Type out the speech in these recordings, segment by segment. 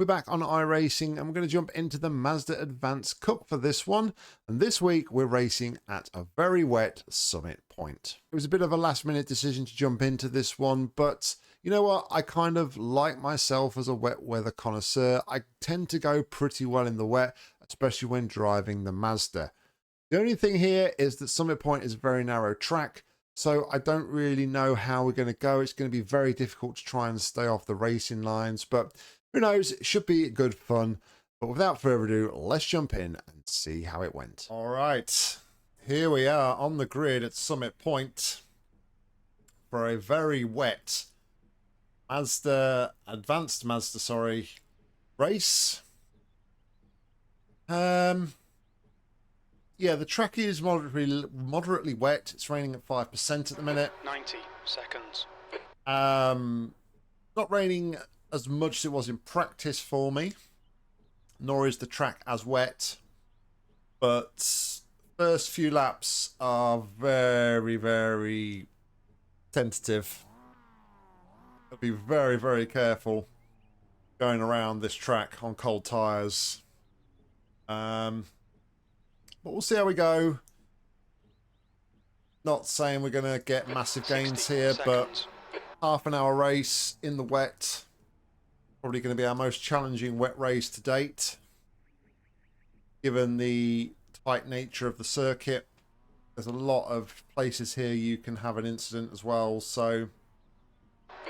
We're back on iRacing and we're going to jump into the Mazda Advanced Cup for this one. And this week we're racing at a very wet Summit Point. It was a bit of a last minute decision to jump into this one, but you know what? I kind of like myself as a wet weather connoisseur. I tend to go pretty well in the wet, especially when driving the Mazda. The only thing here is that Summit Point is a very narrow track, so I don't really know how we're going to go. It's going to be very difficult to try and stay off the racing lines, but who knows? It should be good fun. But without further ado, let's jump in and see how it went. All right, here we are on the grid at Summit Point for a very wet Advanced Mazda, race. Yeah, the track is moderately wet. It's raining at 5% at the minute. 90 seconds. Not raining as much as it was in practice for me, nor is the track as wet, but first few laps are very, very tentative. I'll be very, very careful going around this track on cold tyres. But we'll see how we go. Not saying we're going to get massive gains here, but half an hour race in the wet. Probably going to be our most challenging wet race to date, given the tight nature of the circuit. There's a lot of places here you can have an incident as well. So,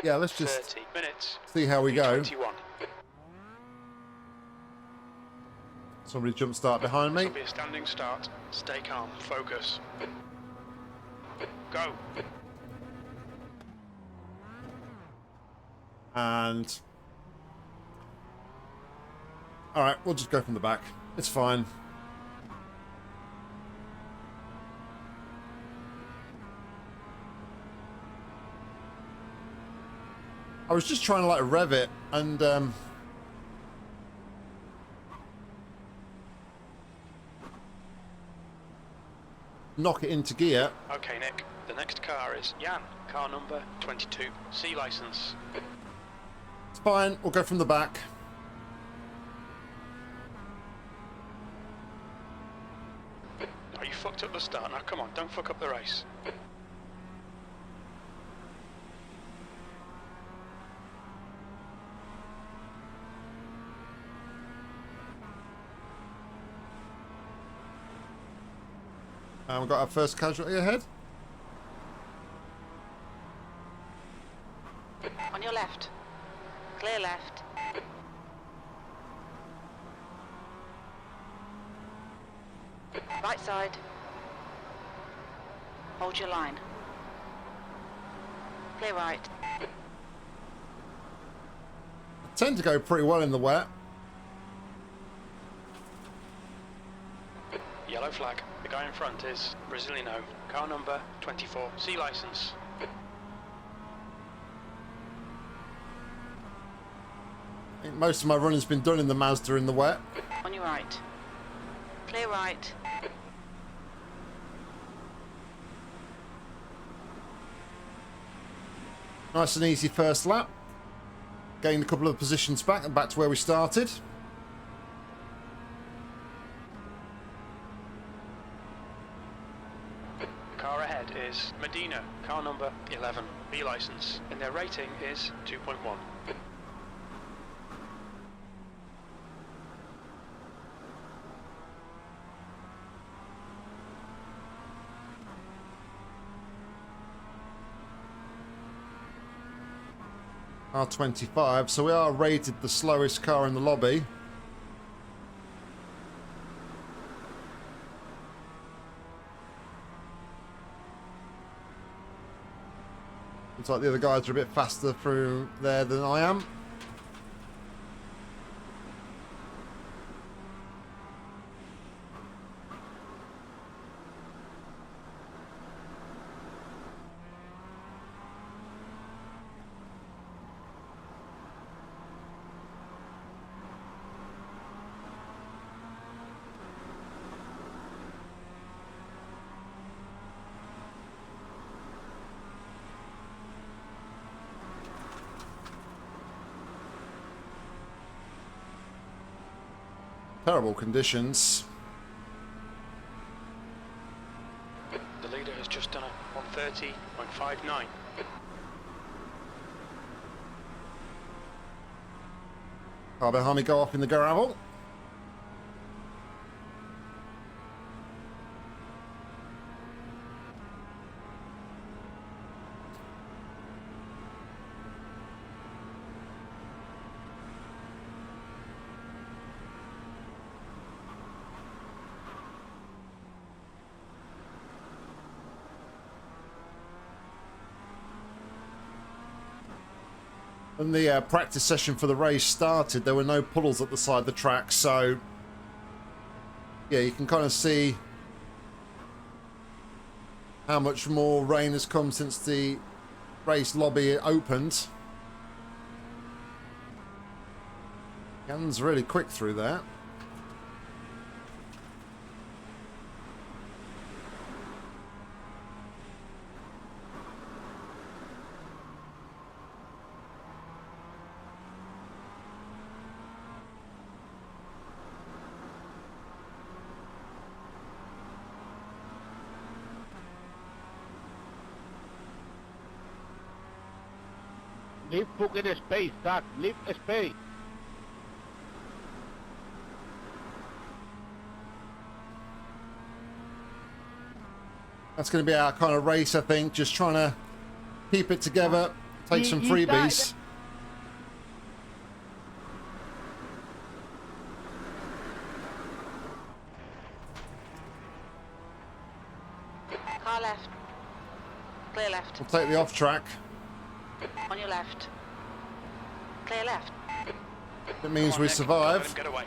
yeah, let's just 30 minutes. See how we go. 21. Somebody jump start behind me. It'll be a standing start. Stay calm. Focus. Go. And all right, we'll just go from the back. It's fine. I was just trying to like rev it and knock it into gear. Okay, Nick. The next car is Jan. Car number 22. C license. It's fine. We'll go from the back. Oh, you fucked up the start. Now, come on. Don't fuck up the race. And we've got our first casualty ahead. On your left. Clear left. Right side. Hold your line. Clear right. I tend to go pretty well in the wet. Yellow flag. The guy in front is Braziliano. Car number 24. C license. I think most of my running's been done in the Mazda in the wet. On your right. Clear right. Nice and easy first lap. Gained a couple of positions back and back to where we started. Car ahead is Medina. Car number 11. B license. And their rating is 2.1. R25, so we are rated the slowest car in the lobby. Looks like the other guys are a bit faster through there than I am. terrible conditions. The leader has just done a 130.59. Car behind me go off in the gravel. When the practice session for the race started, there were no puddles at the side of the track, so yeah, you can kind of see how much more rain has come since the race lobby opened. Gan's really quick through there. Leave pocket space, Doc. Leave space. That's going to be our kind of race, I think. Just trying to keep it together, take some freebies. Car left. Clear left. We'll take the off track. On your left. Clear left. It means we survive. Get away.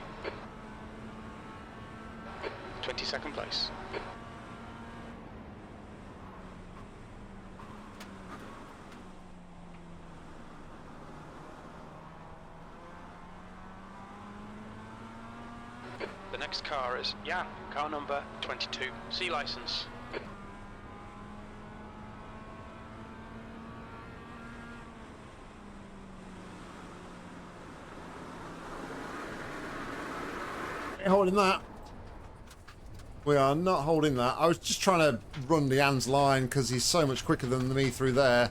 22nd place. The next car is Jan, car number 22, C license. Holding that. We are not holding that. I was just trying to run the Jan's line because he's so much quicker than me through there.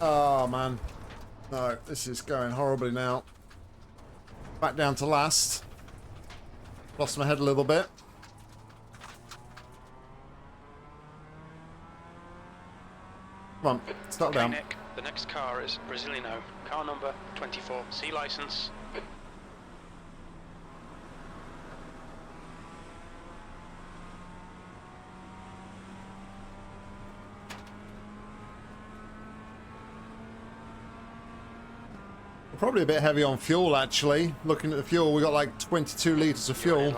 Oh man, no, this is going horribly now. Back down to last. Lost my head a little bit. Come on, start down. Nick, the next car is Brasiliano, car number 24, C license. Probably a bit heavy on fuel actually. Looking at the fuel, we got like 22 litres of fuel.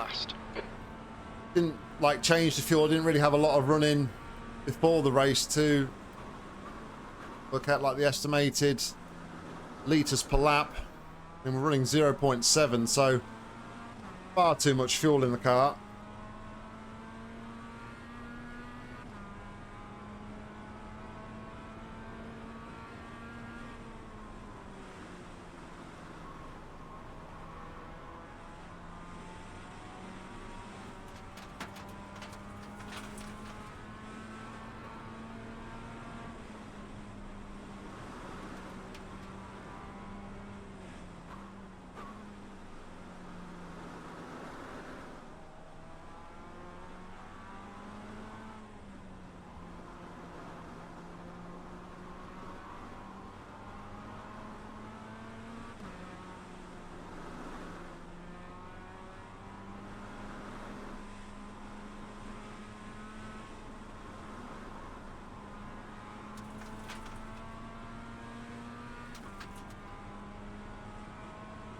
Didn't like change the fuel, didn't really have a lot of running before the race to look at like the estimated litres per lap. And we're running 0.7, so far too much fuel in the car.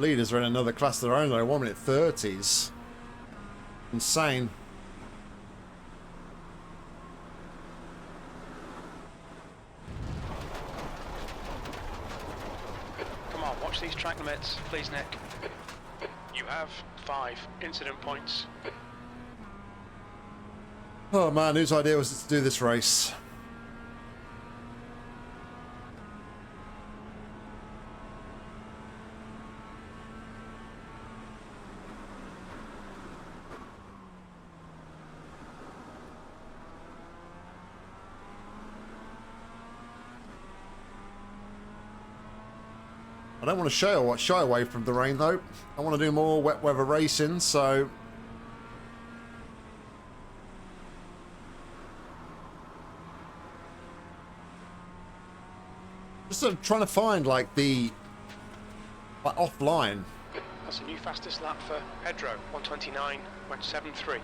Leaders are in another class of their own though, 1 minute 30s. Insane. Come on, watch these track limits, please, Nick. You have 5 incident points. Oh man, whose idea was it to do this race? I don't want to shy away from the rain though. I want to do more wet weather racing, so just sort of trying to find like the offline. That's a new fastest lap for Pedro, 129.73.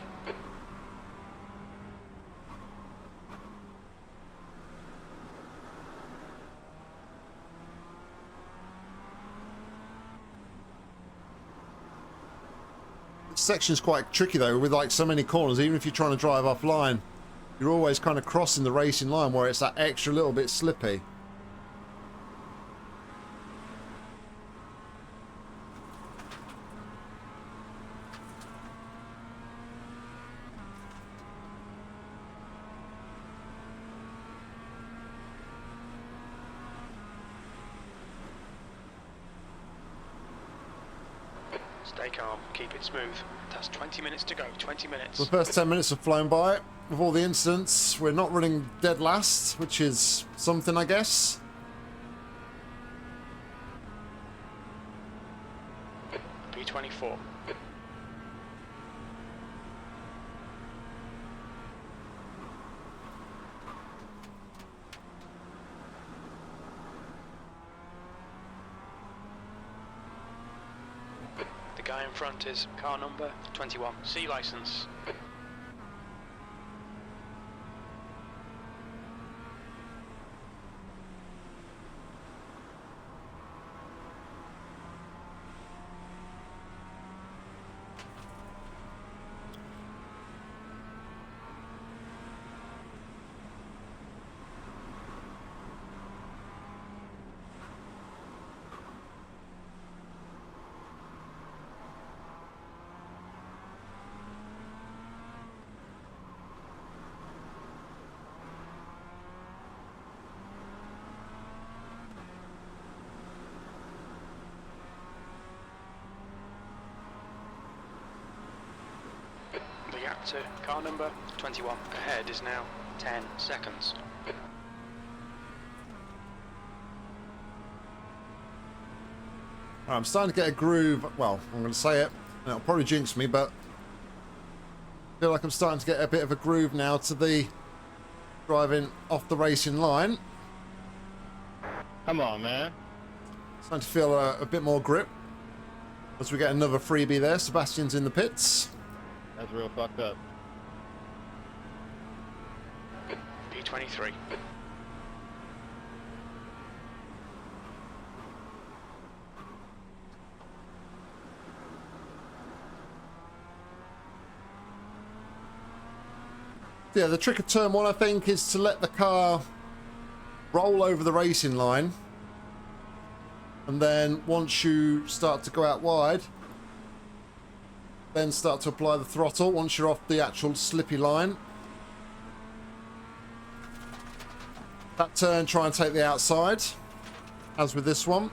This section's quite tricky though, with like so many corners. Even if you're trying to drive offline, you're always kind of crossing the racing line where it's that extra little bit slippy. Stay calm, keep it smooth. That's 20 minutes to go, 20 minutes. The first 10 minutes have flown by with all the incidents. We're not running dead last, which is something, I guess. P24. The guy in front is car number 21, C license. The gap to car number 21 ahead is now 10 seconds. I'm starting to get a groove. Well, I'm going to say it, and it'll probably jinx me, but I feel like I'm starting to get a bit of a groove now to the driving off the racing line. Come on, man. Starting to feel a bit more grip as we get another freebie there. Sebastian's in the pits. That's real fucked up. P23. Yeah, the trick of turn one, I think, is to let the car roll over the racing line, and then once you start to go out wide, then start to apply the throttle once you're off the actual slippy line. That turn, try and take the outside, as with this one.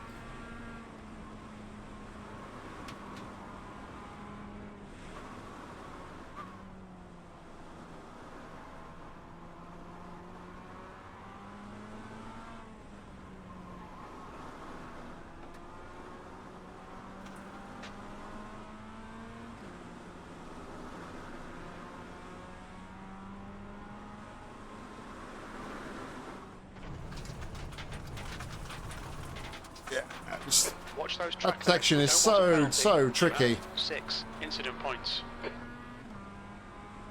Watch those track That section is so tricky. 6 incident points.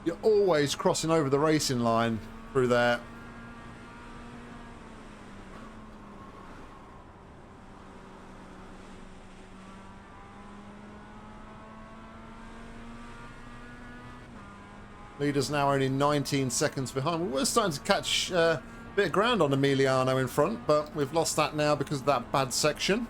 You're always crossing over the racing line through there. Leader's now only 19 seconds behind. We were starting to catch a bit of ground on Emiliano in front, but we've lost that now because of that bad section.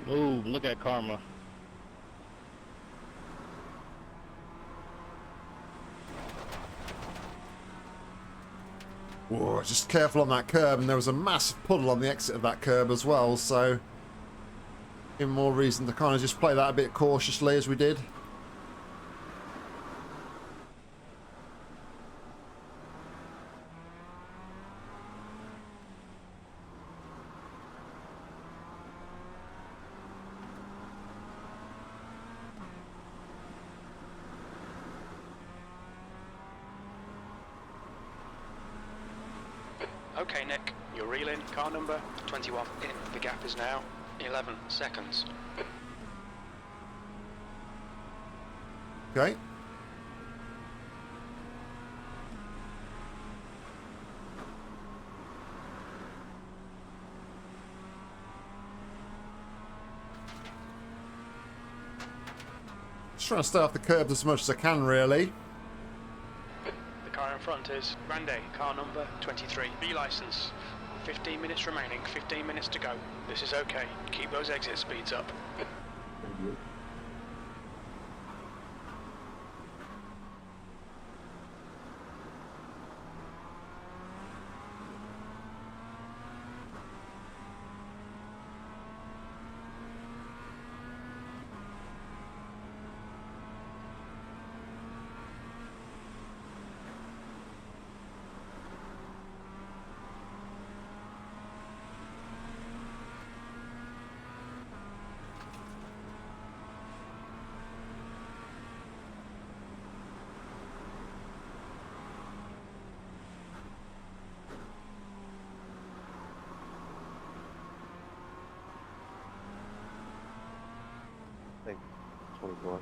Smooth. Look at Karma. Whoa, just careful on that curb, and there was a massive puddle on the exit of that curb as well, so give more reason to kind of just play that a bit cautiously as we did. Okay, Nick, you're reeling. Car number 21 in. The gap is now 11 seconds. Okay. Just trying to stay off the curbs as much as I can, really. The car in front is Grande, car number 23. B license. 15 minutes remaining, 15 minutes to go. This is okay. Keep those exit speeds up. I think 24.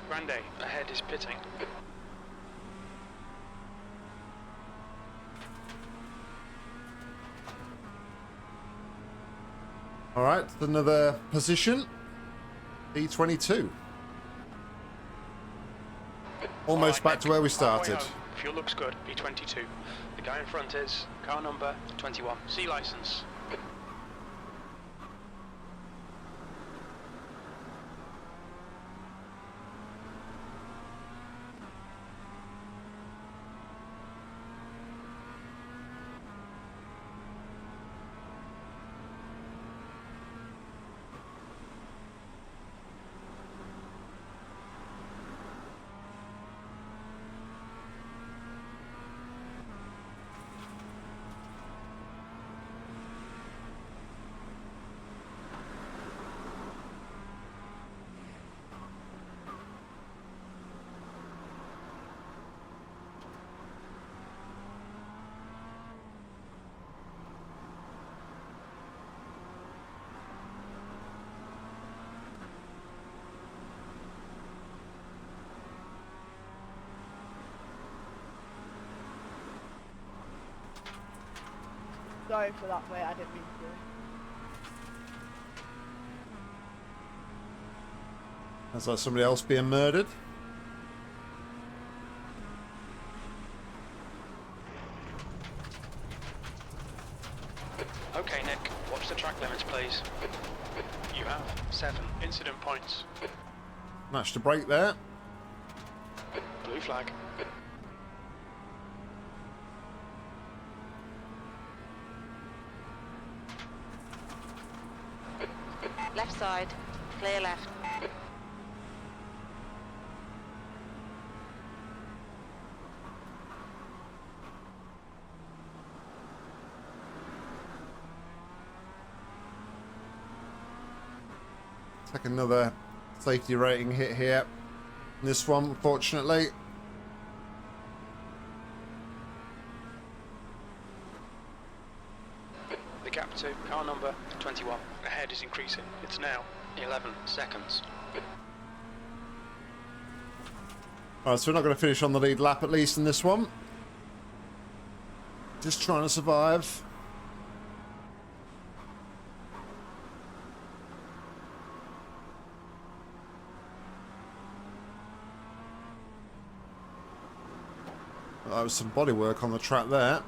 Grande, ahead is pitting. All right, another position. E22. Almost back to where we started. Fuel looks good. B22. The guy in front is car number 21. C license. Sorry for that, mate. I didn't mean to. That's like somebody else being murdered. Okay, Nick, watch the track limits, please. You have 7 incident points. Matched a break there. Blue flag. Left side, clear left. Take another safety rating hit here. This one, unfortunately. The gap to car number 21. Ahead is increasing. It's now 11 seconds. Alright, so we're not going to finish on the lead lap, at least in this one. Just trying to survive. There was some bodywork on the track there.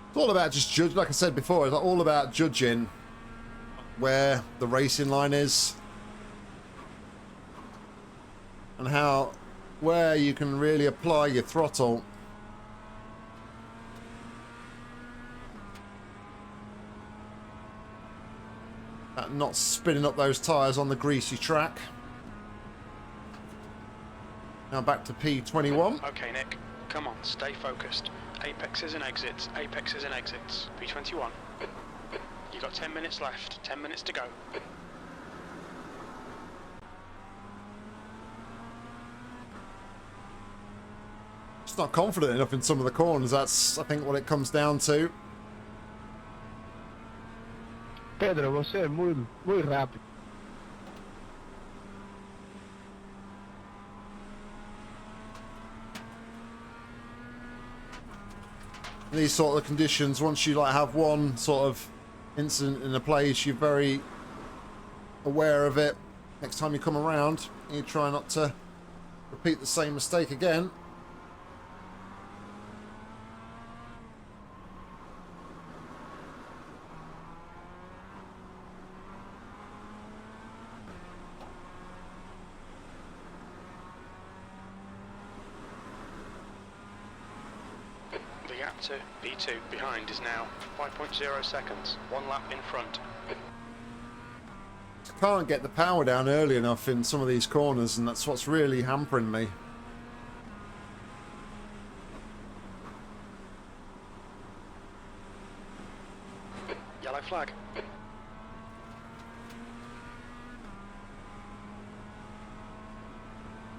It's all about just judge, like I said before, it's all about judging where the racing line is and where you can really apply your throttle. Not spinning up those tyres on the greasy track. Now back to P21. Okay, Nick, come on, stay focused. Apexes and exits, apexes and exits. P21. You got 10 minutes left, 10 minutes to go. Just not confident enough in some of the corners. That's, I think, what it comes down to. Pedro, você é muito rápido. These sort of conditions, once you like have one sort of incident in a place, you're very aware of it. Next time you come around, you try not to repeat the same mistake again. The gap to P2 behind is now 5.0 seconds, 1 lap in front. Can't get the power down early enough in some of these corners, and that's what's really hampering me. Yellow flag.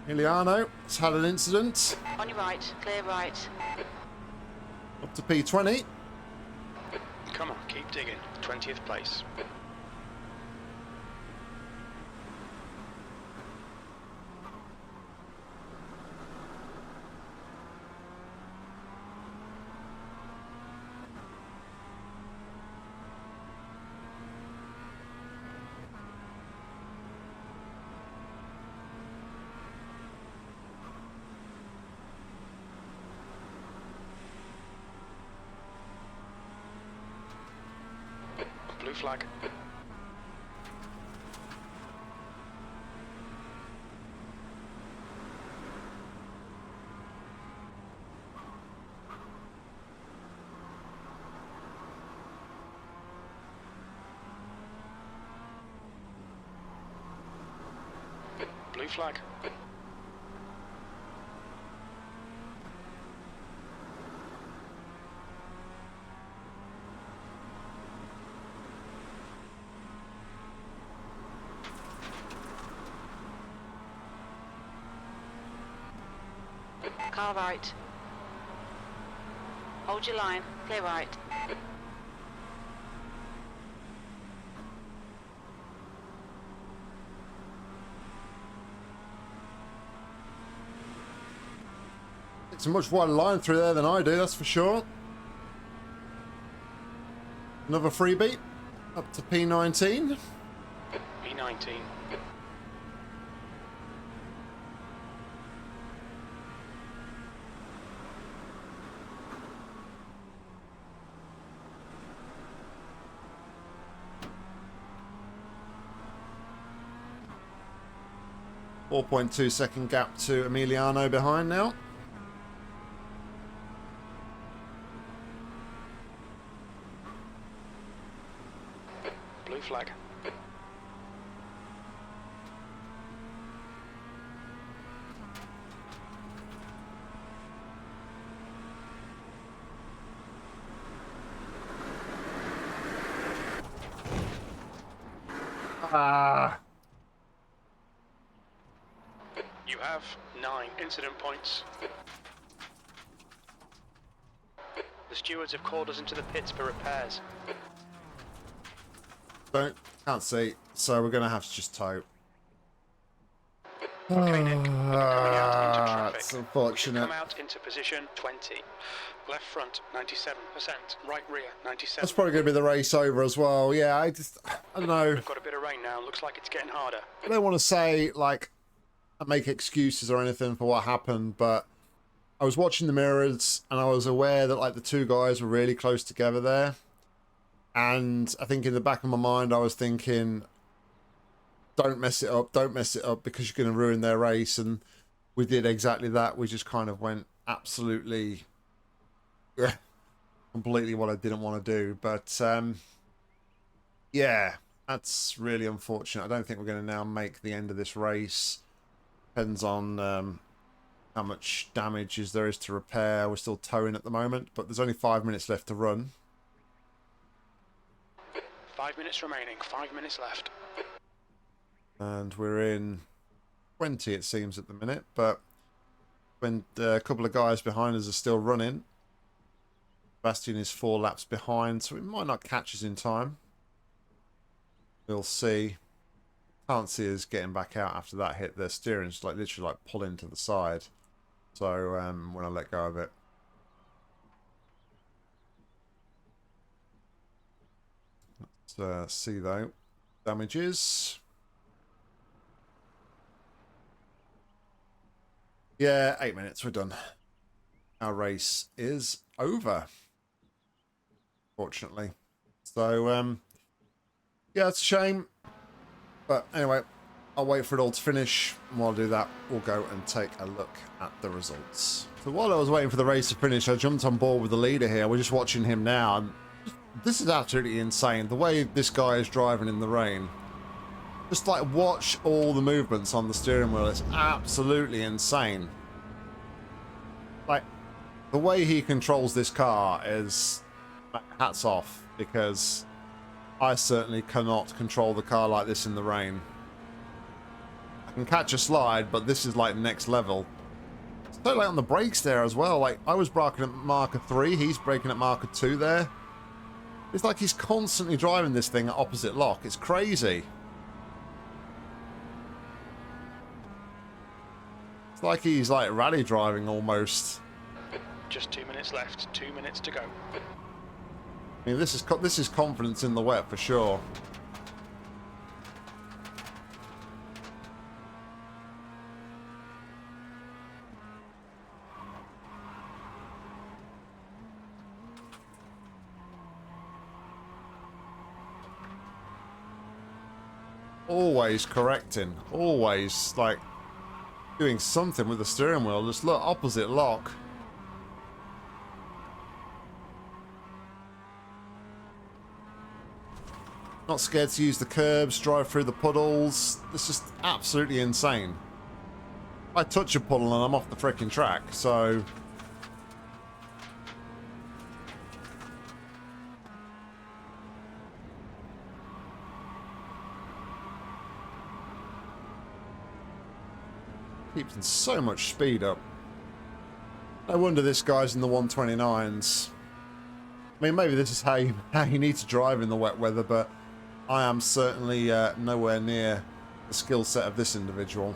Emiliano has had an incident. On your right, clear right. Up to P20. Come on, keep digging. 20th place. Blue flag. Blue flag. Car right. Hold your line, clear right. It's a much wider line through there than I do, that's for sure. Another freebie. Up to P19. P19. .2 gap to Emiliano behind now. Blue flag. You have 9 incident points. The stewards have called us into the pits for repairs. Can't see, so we're going to have to just tow. Okay, Nick, we're coming out into traffic. It's We should unfortunate. come out into position 20. Left front, 97%. Right rear, 97. That's probably going to be the race over as well. Yeah, I don't know. We've got a bit of rain now. Looks like it's getting harder. I don't want to say, like, I make excuses or anything for what happened, but I was watching the mirrors and I was aware that, like, the two guys were really close together there. And I think in the back of my mind, I was thinking, don't mess it up because you're going to ruin their race. And we did exactly that. We just kind of went absolutely completely what I didn't want to do. But yeah, that's really unfortunate. I don't think we're going to now make the end of this race. Depends on how much damage there is to repair. We're still towing at the moment, but there's only 5 minutes left to run. 5 minutes remaining. 5 minutes left. And we're in 20, it seems, at the minute. But when a couple of guys behind us are still running, Bastian is 4 laps behind, so it might not catch us in time. We'll see. Can't see us getting back out after that hit. Their steering's like literally like pulling to the side. So when I let go of it. Let's see though. Damages. Yeah, 8 minutes. We're done. Our race is over. Fortunately. So yeah, it's a shame. But anyway, I'll wait for it all to finish. And while I do that, we'll go and take a look at the results. So while I was waiting for the race to finish, I jumped on board with the leader here. We're just watching him now. And this is absolutely insane. The way this guy is driving in the rain. Just like watch all the movements on the steering wheel. It's absolutely insane. Like the way he controls this car is hats off, because I certainly cannot control the car like this in the rain. I can catch a slide, but this is like next level. It's totally on the brakes there as well. Like I was braking at marker 3, he's braking at marker 2 there. It's like he's constantly driving this thing at opposite lock. It's crazy. It's like he's like rally driving almost. Just 2 minutes left. 2 minutes to go. I mean, this is confidence in the wet for sure. Always correcting. Always, like, doing something with the steering wheel. Just look, opposite lock. Not scared to use the curbs, drive through the puddles. It's just absolutely insane. I touch a puddle and I'm off the frickin' track, so... keeps so much speed up. No wonder this guy's in the 129s. I mean, maybe this is how you need to drive in the wet weather, but I am certainly nowhere near the skill set of this individual.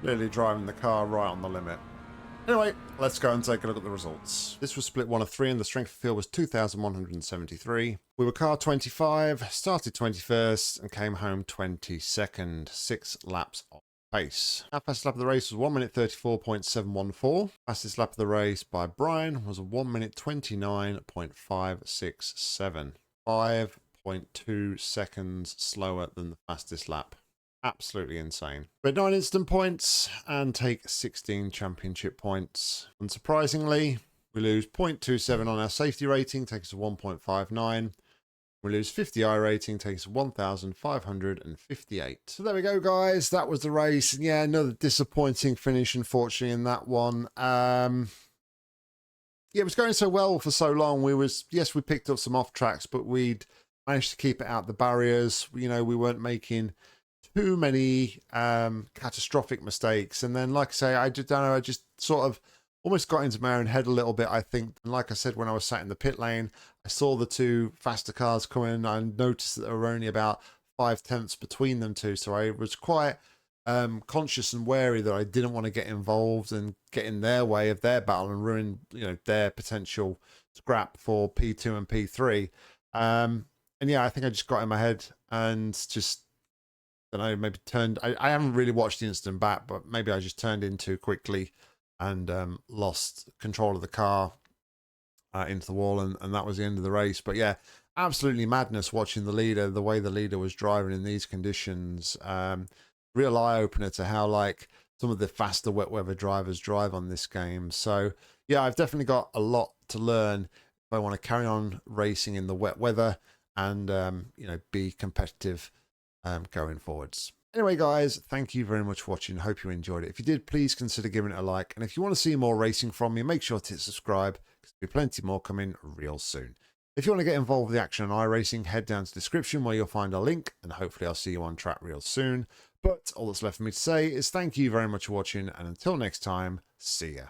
Clearly driving the car right on the limit. Anyway, let's go and take a look at the results. This was split 1 of 3 and the strength of field was 2,173. We were car 25, started 21st and came home 22nd, 6 laps off pace. Our fastest lap of the race was 1 minute 34.714. Fastest lap of the race by Brian was a 1 minute 29.567. 5.2 seconds slower than the fastest lap. Absolutely insane. We had 9 instant points and take 16 championship points. Unsurprisingly, we lose 0.27 on our safety rating, takes us to 1.59. We lose 50 iRating, takes 1,558. So there we go, guys. That was the race. And yeah, another disappointing finish, unfortunately, in that one. Yeah, it was going so well for so long. Yes, we picked up some off tracks, but we'd managed to keep it out the barriers. You know, we weren't making too many catastrophic mistakes. And then, like I say, I don't know, I just sort of almost got into my own head a little bit, I think. And like I said, when I was sat in the pit lane, I saw the two faster cars coming. I noticed that there were only about 5/10 between them two. So I was quite conscious and wary that I didn't want to get involved and get in their way of their battle and ruin, you know, their potential scrap for P2 and P3. And yeah, I think I just got in my head and just, I don't know, maybe turned. I haven't really watched the incident back, but maybe I just turned in too quickly and lost control of the car into the wall, and that was the end of the race. But yeah, absolutely madness watching the leader, the way the leader was driving in these conditions. Real eye-opener to how, like, some of the faster wet weather drivers drive on this game. So yeah, I've definitely got a lot to learn if I want to carry on racing in the wet weather and you know, be competitive going forwards. Anyway, guys, thank you very much for watching. Hope you enjoyed it. If you did, please consider giving it a like. And if you want to see more racing from me, make sure to hit subscribe, because there'll be plenty more coming real soon. If you want to get involved with the action on iRacing, head down to the description where you'll find a link, and hopefully I'll see you on track real soon. But all that's left for me to say is thank you very much for watching, and until next time, see ya.